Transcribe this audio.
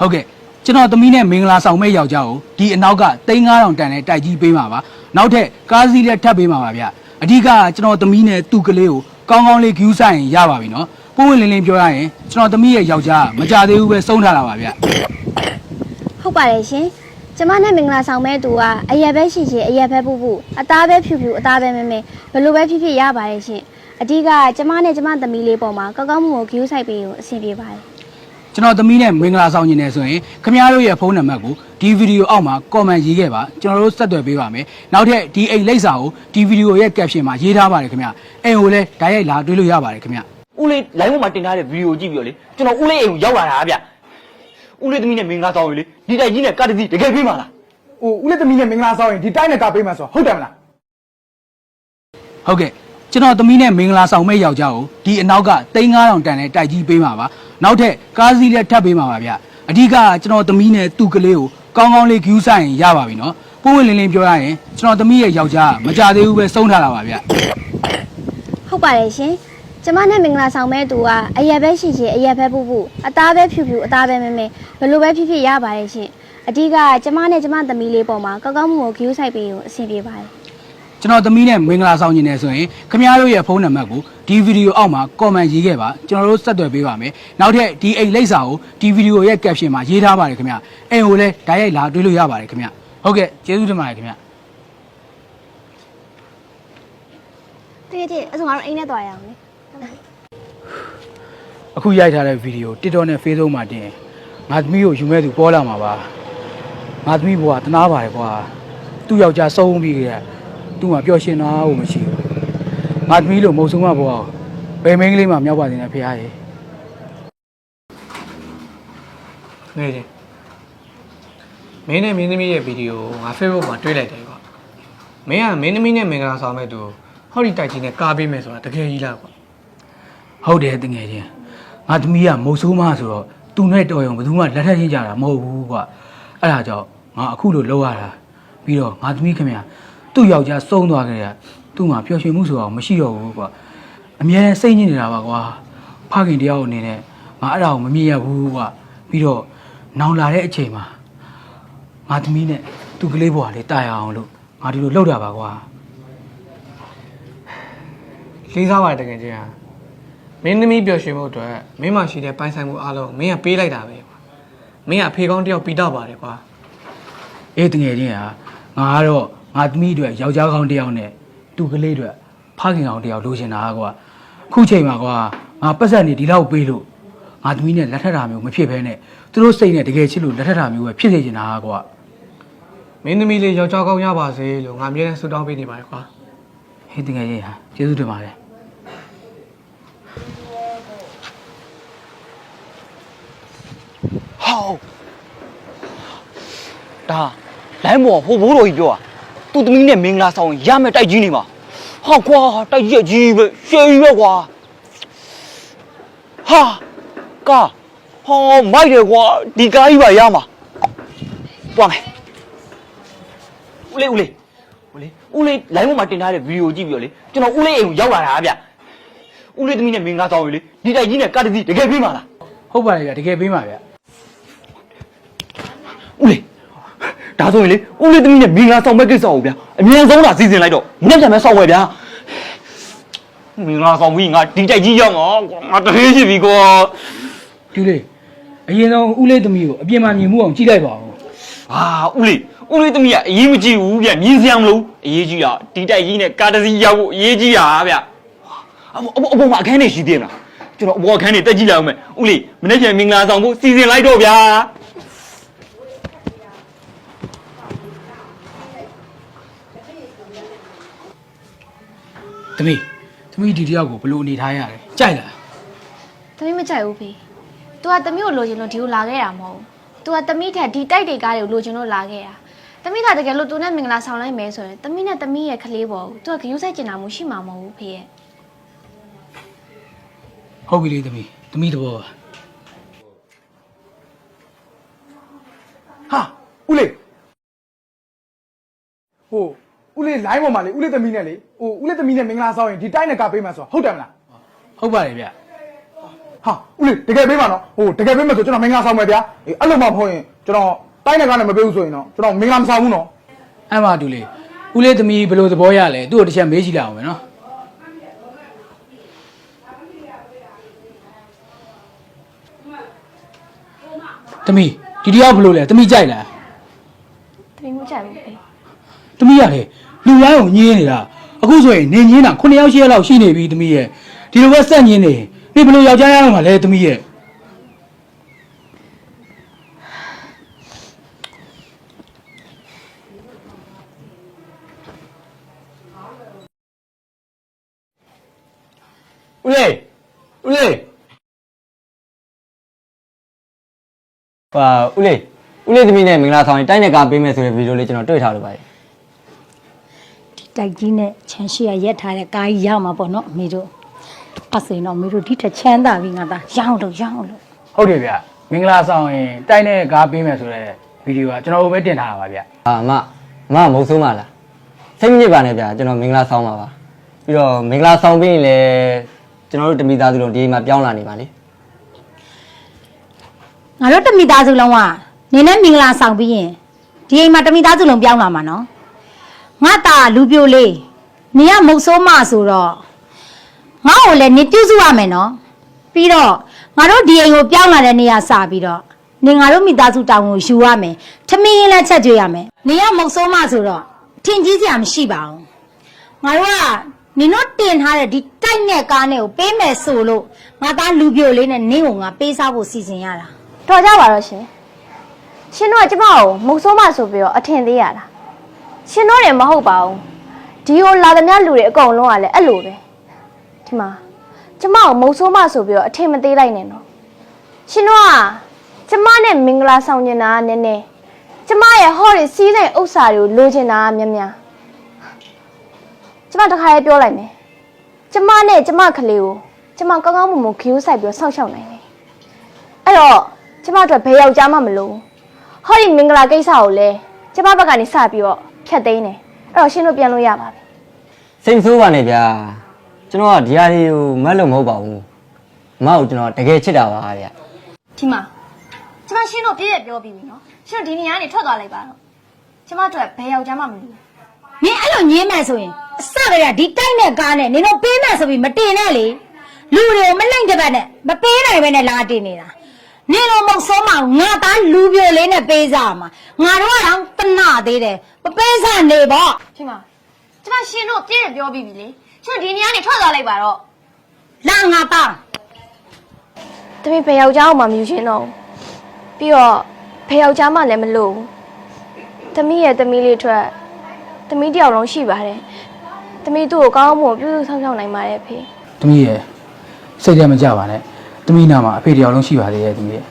ဟုတ်ကဲ့ကျွန်တော်သမီးနဲ့မင်္ဂလာဆောင်မဲ့ယောက်ျားကိုဒီအနောက်က3,500တန်နဲ့တိုက်ကြီးပေးမှာပါနောက်ထပ်ကားစီးလက်ထပ်ပေးမှာပါဗျအဓိကကျွန်တော်သမီးနဲ့သူ့ကလေးကိုကောင်းကောင်းလေးဂယူးဆိုင်ရင်ရပါပြီနော်ပွင့်ပွင့်လင်းလင်းပြောရရင်ကျွန်တော်သမီးရဲ့ယောက်ျားမကြသေးဘူးပဲစုံထားတာပါဗျဟုတ်ပါတယ်ရှင်ကျမနဲ့မင်္ဂလာဆောင်မဲ့သူကအရက်ပဲရှိရှိအရက်ပဲပူပူအသားပဲဖြူဖြူအသားပဲမဲမဲဘယ်လိုပဲဖြစ်ဖြစ်ရပါတယ်ရှင်အဓိကကျမနဲ့ကျမသမီးလေးပေါ်မှာကောက်ကောက်မှုကိုဂယူးဆိုင်ပေးကိုအဆင်ပြေပါတယ်ကျွန်တော်သမီးနဲ့မင်္ဂလာဆောင်နေတယ်ဆိုရင်ခင်ဗျားတို့ရဲ့ဖုန်းနံပါတ်ကိုဒီဗီဒီယိုအောက်မှာ comment ရေးခဲ့ပါကျွန်တော်တို့ဆက်သွယ်ပေးပါမယ်နောက်ထပ်ဒီအိမ်လိပ်စာကိုဒီဗီဒီယိုရဲ့ caption မှာရေးထားပါတယ်ခင်ဗျအိမ်ကိုလည်းဓာတ်ရိုက်လာတွေ့လို့ရပါတယ်ခင်ဗျဦးလေး live ပေါ်မှာတင်ထားတဲ့ဗီဒီယိုကြည့်ပြီးတော့လေကျွန်တော်ဦးလေးအိမ်ကိုရောက်လာတာဗျဦးလေးသမီးနဲ့မင်္ဂလာဆောင်ရင်လေဒီတိုက်ကြီးနဲ့ကားတစ်စီးတကယ်ပြေးမှာလားဟိုဦးလေးသမီးနဲ့မင်္ဂလာဆောင်ရင်ဒီတိုင်းနဲ့ကပေးမှာဆိုဟုတ်တယ်မလားဟုတ်ကဲ့ကျွန်တော်သမီးနဲ့မင်္ဂလာဆောင်မဲ့ယောက်ျားကိုဒီအနောက်က3,500တန်နဲ့တိုက်ကြီးပေးမှာပါနောက်ထပ်ကားစီးလက်ထပ်ပေးမှာပါဗျအဓိကကျွန်တော်သမီးနဲ့သူ့ကလေးကိုကောင်းကောင်းလေးဂယူးဆိုင်ရင်ရပါပြီနော်ပွင့်ပွင့်လင်းလင်းပြောရရင်ကျွန်တော်သမီးရဲ့ယောက်ျားမကြသေးဘူးပဲစုံထားတာပါဗျဟုတ်ပါတယ်ရှင်ကျမနဲ့မင်္ဂလာဆောင်မဲ့သူကအရက်ပဲရှိရှိအရက်ပဲပူပူအသားပဲဖြူဖြူအသားပဲမဲမဲဘယ်လိုပဲဖြစ်ဖြစ်ရပါတယ်ရှင်အဓိကကျမနဲ့ကျမသမီးလေးပေါ်မှာကောက်ကောက်မှုကိုဂယူးဆိုင်ပေးကိုအဆင်ပြေပါတယ်ကျွန်တော်သမီးနဲ့မင်္ဂလာဆောင်နေတယ်ဆိုရင်ခင်ဗျားတို့ရဲ့ဖုန်းနံပါတ်ကိုဒီဗီဒီယိုအောက်မှာ comment ရေးခဲ့ပါကျွန်တော်တို့ဆက်သွယ်ပေးပါမယ်နောက်ထပ်ဒီအိမ်လိပ်စာကိုဒီဗီဒီယိုရဲ့ caption မှာရေးထားပါတယ်ခင်ဗျအိမ်ကိုလည်းဓာတ်ရိုက်လာတွေ့လို့ရပါတယ်ခင်ဗျဟုတ်ကဲ့ကျေးဇူးတင်ပါတယ်ခင်ဗျတကယ်တည်းအဲ့ဆိုငါတို့အိမ်နဲ့သွားရအောင်လေအခုရိုက်ထားတဲ့ဗီဒီယို TikTok နဲ့ Facebook မှာတင်ငါသမီးကိုယူမဲ့သူပေါ်လာမှာပါငါသမီးဘွားတနာပါတယ်ကွာသူ့ယောက်ျားစုံပြီးကြတယ်သူ့မှာပျော်ရွှင်တာကိုမရှိဘူးငါသမီးလို့မဟုတ်ဆုံးမဘွားဘယ်မင်းကလေးမှမြောက်ပါသေးနဲ့ဖေဟာရေနေချင်းမင်းနဲ့မင်းသမီးရဲ့ဗီဒီယိုငါ Facebook မှာတွေ့လိုက်တယ်ကွာမင်းကမင်းသမီးနဲ့မင်္ဂလာဆောင်မဲ့သူဟောဒီတိုက်ကြီးနဲ့ကားပေးမယ်ဆိုတာတကယ်ကြီးလားကွာဟုတ်တယ်တကယ်ချင်းငါသမီးကမဟုတ်ဆုံးမဆိုတော့သူနဲ့တော်ရုံဘယ်သူမှလက်ထပ်ချင်းကြတာမဟုတ်ဘူးကွာအဲ့ဒါကြောင့်ငါအခုလိုလုပ်ရတာပြီးတော့ငါသမီးခင်ဗျာသူ့ယောက်ျားစုံသွားကြတယ်သူ့မှာပျော်ရွှင်မှုဆိုတော့မရှိတော့ဘူးကွာအမြဲတမ်းစိတ်ညစ်နေတာပါကွာဖခင်တယောက်အနေနဲ့ငါအဲ့ဒါကိုမမြင်ရဘူးကွာပြီးတော့နောင်လာတဲ့အချိန်မှာငါသမီးနဲ့သူ့ကလေးဘွားလေးတာရအောင်လို့ငါဒီလိုလုပ်တာပါကွာလေးစားပါတယ်တကယ်ချင်းဟာမင်းသမီးပျော်ရွှင်မှုအတွက်မင်းမရှိတဲ့ပိုင်ဆိုင်မှုအားလုံးမင်းကပေးလိုက်တာပဲကွာမင်းကအဖေကောင်းတယောက်ပြီးတော့ပါတယ်ကွာအေးတကယ်ချင်းဟာငါကတော့ငါသမီးအတွက်ယောက်ျားကောင်းတယောက်နဲ့သူ့ကလေးအတွက်ဖခင်ကောင်းတယောက်လိုချင်တာကွာအခုချိန်မှာကွာငါပတ်စံနေဒီလောက်ပေးလို့ငါသမီးနဲ့လက်ထပ်တာမျိုးမဖြစ်ဘဲနဲ့သူတို့စိတ်နဲ့တကယ်ချစ်လို့လက်ထပ်တာမျိုးပဲဖြစ်စေချင်တာကွာမင်းသမီးလေးယောက်ျားကောင်းရပါစေလို့ငါအမြဲတမ်းဆုတောင်းပေးနေပါတယ်ကွာဟေးတကယ်ချင်းဟာကျေးဇူးတင်ပါတယ်ဟောဒါလိုင်းပေါ်ဟိုဘိုးတော်ကြီးပြောတာသူ့သမီးနဲ့မင်္ဂလာဆောင်ရမယ်တိုက်ကြီးနေမှာဟာကွာတိုက်ကြီးကြီးပဲရှယ်ကြီးပဲကွာဟာကာဟောမိုက်တယ်ကွာဒီကားကြီးပါရမှာတွားမယ်ဦးလေးလိုင်းပေါ်မှာတင်ထားတဲ့ဗီဒီယိုကြည့်ပြီးတော့လေကျွန်တော်ဦးလေးအိမ်ကိုရောက်လာတာဗျဦးလေးသမီးနဲ့မင်္ဂလာဆောင်ရင်လေဒီတိုက်ကြီးနဲ့ကားတစ်စီးတကယ်ပြေးမှာလားဟုတ်ပါတယ်ဗျတကယ်ပေးပါဗျဦးလေးဒါဆိုရင်လေဦးလေးသမီးနဲ့မင်္ဂလာဆောင်မဲ့ကိစ္စကိုဗျအမြန်ဆုံးလာစီစဉ်လိုက်တော့ညက်ပြန်မဲ့ဆောက်ဝဲဗျာမင်္ဂလာဆောင်ပြီးငါဒီတိုက်ကြီးရောက်ငါတရေရှိပြီကွာဒီလေအရင်ဆုံးဦးလေးသမီးကိုအပြင်မှာမြင်မှုအောင်ကြည့်လိုက်ပါဦးဟာဦးလေးသမီးကအရေးမကြည့်ဘူးဗျမြင်စရာမလိုအရေးကြီးတာဒီတိုက်ကြီးနဲ့ကားတစ်စီးရောက်ဖို့အရေးကြီးတာဗျအပေါ်မှာအခန်းနေရှိသေးလားကျွန်တော်အပေါ်အခန်းနေတက်ကြည့်လိုက်အောင်မယ်ဦးလေးမနေ့ကမင်္ဂလာဆောင်ဖို့စီစဉ်လိုက်တော့ဗျာသမီးဒီတယောက်ကိုဘယ်လိုအနေထားရလဲကြိုက်လားသမီးမကြိုက်ဘူးဖေ။ तू ကသမီးကိုလိုချင်လို့ဒီကိုလာခဲ့တာမဟုတ်ဘူး။ तू ကသမီးထက်ဒီတိုက်တွေကားတွေကိုလိုချင်လို့လာခဲ့တာ။သမီးကတကယ်လို့ तू နဲ့မင်္ဂလာဆောင်လိုက်မယ်ဆိုရင်သမီးနဲ့သမီးရဲ့ကလေးပေါ် तू ကဂရုစိုက်ကျင်တာမျိုးရှိမှာမဟုတ်ဘူးဖေရဲ့။ဟုတ်ပြီလေသမီးတဘောပါဟာဦးလေးဟိုဦးလေး line ပေါ်မှာလေဦးလေးသမီးနဲ့လေဟိုဦးလေးသမီးနဲ့မင်္ဂလာဆောင်ရင်ဒီတိုင်းနဲ့ကပေးမှာဆိုဟုတ်တယ်မလားဟုတ်ပါတယ်ဗျ ဟာဦးလေးတကယ်ပေးပါနော်ဟိုတကယ်ပေးမယ်ဆိုကျွန်တော်မင်္ဂလာဆောင်မယ်ဗျာအေးအဲ့လိုမှမဟုတ်ရင်ကျွန်တော်တိုင်းနဲ့ကားနဲ့မပေးဘူးဆိုရင်တော့ကျွန်တော်မင်္ဂလာမဆောင်ဘူးနော် အဲ့မှာတူလေးဦးလေးသမီးဘယ်လိုသဘောရလဲသူ့ကိုတစ်ချက်မေးကြည့်လိုက်အောင်မယ်နော်သမီးဒီတရားဘယ်လိုလဲသမီးကြိုက်လား တမီးမကြိုက်ဘူးဖေ သမီးရလေလူရိုင်းကိုညင်းနေတာအခုဆိုရင်နေညင်းတာ9ယောက်10ယောက်လောက်ရှိနေပြီသမီးရဲ့ဒီလိုပဲစက်ညင်းနေနေဘယ်လိုယောက်ျားရအောင်မလဲသမီးရဲ့ဦးလေးဦးလေးဟာဦးလေးသမီးနဲ့မင်္ဂလာဆောင်ရင်တိုင်းနဲ့ကားပေးမယ်ဆိုတဲ့ဗီဒီယိုလေးကျွန်တော်တွေ့ထားလို့ပါတယ် ဒီတိုက်ကြီးနဲ့ချမ်းရှိရရက်ထားတဲ့ကားကြီးရောက်မှာပေါ့နော်အမေတို့အဲ့ဆိုရင်တော့အမေတို့ဒီထက်ချမ်းသာပြီငါသားရောင်းလို့ဟုတ်တယ်ဗျမင်္ဂလာဆောင်ရင်တိုက်နဲ့ကားပေးမယ်ဆိုတဲ့ဗီဒီယိုကကျွန်တော်တို့ပဲတင်ထားတာပါဗျ ဟာမမမဟုတ်ဆုံးပါလားစိတ်မညစ်ပါနဲ့ဗျာကျွန်တော်မင်္ဂလာဆောင်ပါပါပြီးတော့မင်္ဂလာဆောင်ပြီးရင်လည်းကျွန်တော်တို့တမိသားစုလုံးဒီအိမ်မှာပြောင်းလာနေပါလေ ငါတို့တမိသားစုလုံးကနင်းနဲ့မင်္ဂလာဆောင်ပြီးရင်ဒီအိမ်မှာတမိသားစုလုံးပြောင်းလာမှာနော်ငါတာလူပြိုလေးနင်ကမုတ်ဆိုးမဆိုတော့ငါ့ကိုလည်းနင်ပြုစုရမယ်နော်ပြီးတော့ငါတို့ဒီအိမ်ကိုပြောင်းလာတဲ့နေရာစပြီးတော့နင်ငါတို့မိသားစုတောင်ကိုယူရမယ်ထမင်းလည်းချက်ကြွရမယ်နင်ကမုတ်ဆိုးမဆိုတော့ထင်ကြီးစရာမရှိပါဘူးငါတို့ကနင်တို့တင်ထားတဲ့ဒီတိုက်နဲ့ကားနဲ့ကိုပေးမယ်ဆိုလို့ငါသားလူပြိုလေးနဲ့နင်းကိုငါပေးစားဖို့စီစဉ်ရတာ တော်ကြပါတော့ရှင်ရှင်တို့ကကျမကိုမုတ်ဆိုးမဆိုပြီးတော့အထင်သေးရလားရှင်တို့လည်းမဟုတ်ပါဘူးဒီကိုလာသမျှလူတွေအကုန်လုံးကလည်းအဲ့လိုပဲဒီမှာကျမကိုမုတ်ဆိုးမဆိုပြီးတော့အထင်မသေးလိုက်နဲ့နော်ရှင်တို့ကကျမနဲ့မင်္ဂလာဆောင်နေတာကနည်းနည်းကျမရဲ့ဟောဒီစီးတဲ့ဥစ္စာတွေကိုလိုချင်တာကများများကျမတခါလေးပြောလိုက်မယ်ကျမနဲ့ကျမကလေးကိုကျမကောင်းကောင်းမွန်မွန်ခီးဆိုင်ပြီးတော့စောင့်ရှောက်နိုင်တယ်အဲ့တော့ကျမတို့ဘယ်ယောက်ျားမှမလို့ဟောဒီမင်္ဂလာကိစ္စကိုလည်းကျမဘက်ကနေစပြီးတော့ဖြတ်သိမ်းတယ်အဲ့တော့ရှင်းလို့ပြန်လို့ရပါပြီ စိတ်မဆိုးပါနဲ့ဗျာကျွန်တော်ကဒီဟာလေးကိုမတ်လို့မဟုတ်ပါဘူးမမကိုကျွန်တော်တကယ်ချစ်တာပါဗျာ ဒီမှာကျမရှင်းလို့ပြည့်ရပြောပြီးပြီနော်ရှင်းတို့ဒီနေရာကနေထွက်သွားလိုက်ပါတော့ကျမတို့ဘယ်ယောက်ျားမှမလို့ နင်အဲ့လိုညင်းမယ်ဆိုရင်အစကတည်းကဒီတိုက်နဲ့ကားနဲ့နင်တို့ပေးမယ်ဆိုပြီးမတင်နဲ့လေလူတွေကိုမလိမ့်တဲ့ဘက်နဲ့မပေးနိုင်ပဲနဲ့လာတင်နေတာနင်တို့မဟုတ်ဆုံးမငါသားလူပြိုလေးနဲ့ပေးစားမှာငါတို့ကတော့တနာသေးတယ်မပေးစားနေပေါ့ ဒီမှာကျမရှင်းလို့ပြည့်ရပြောပြီးပြီလေရှင်းတို့ဒီနေရာကနေထွက်သွားလိုက်ပါတော့ လာငါသား တမီးဘယ်ယောက်ျားမှမယူရှင်းတော့ပြီးတော့ဘယ်ယောက်ျားမှလည်းမလို့တမီးရဲ့တမီးလေးထွက်တမီးတယောက်လုံးရှိပါတယ်တမီးသူ့ကိုကောင်းမှုပြုစုဆောင်ရှောက်နိုင်ပါတယ်ဖေ သမီးရဲ့စိတ်ထဲမကြပါနဲ့သမီးနာမှာအဖေတယောက်လုံးရှိပါသေးရဲ့သမီးရဲ့